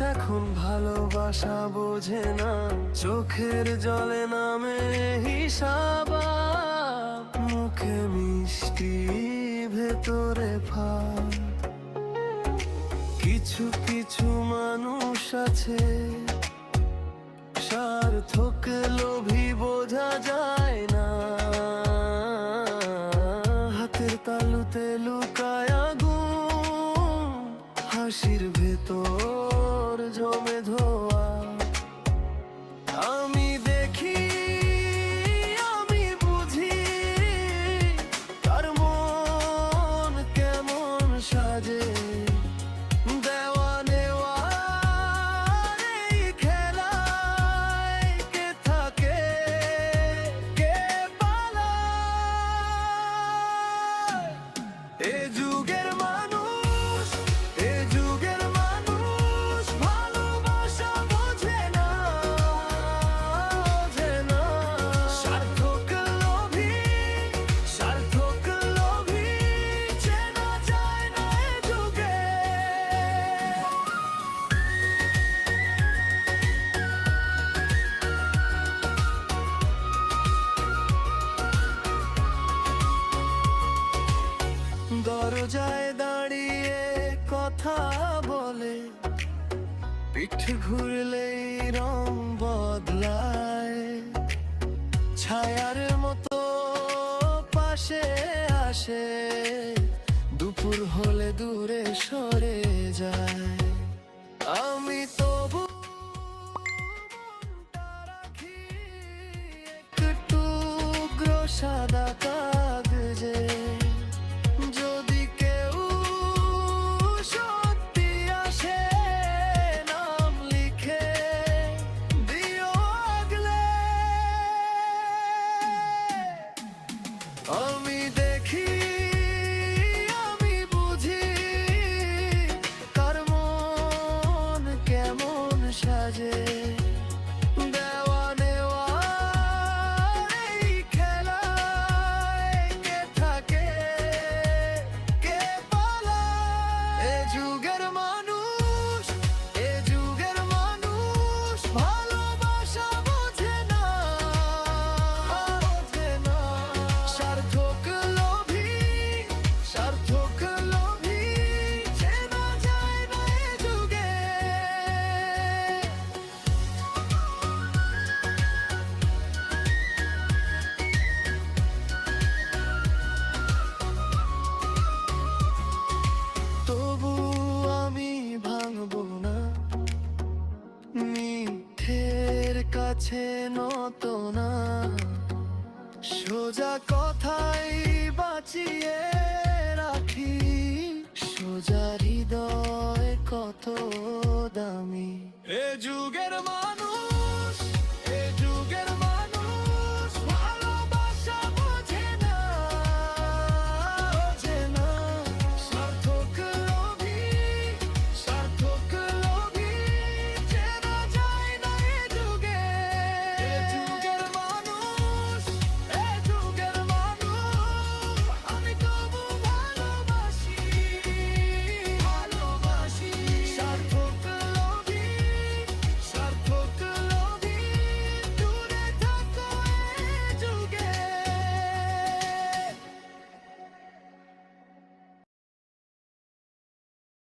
এখন ভালোবাসা বোঝে না, চোখের জলে নামে হিসাব, মুখে মিষ্টি ভেতরে ফাঁক। কিছু কিছু মানুষ আছে সার্থক লোভী, বোঝা যায় না, হাতের তালুতে লুকায় আগুন, হাসির ভেতর জমে ধোয়া। আমি দেখি, আমি বুঝি তার মন কেমন সাজে, দেওয়া নেওয়ার এই খেলায় কে থাকে কে পালায়। এ যুগের মানুষ, এ যুগের মানুষ ভালোবাসা বোঝে না, বোঝে না। সার্থক লোভী, সার্থক লোভী, চেনা যায় না এ যুগে। দরজায় দাঁড়িয়ে কথা বলে, পিঠ ঘুরলেই রং বদলায়, ছায়ার মতো পাশে আসে, দুপুর হলে দূরে সরে যায়।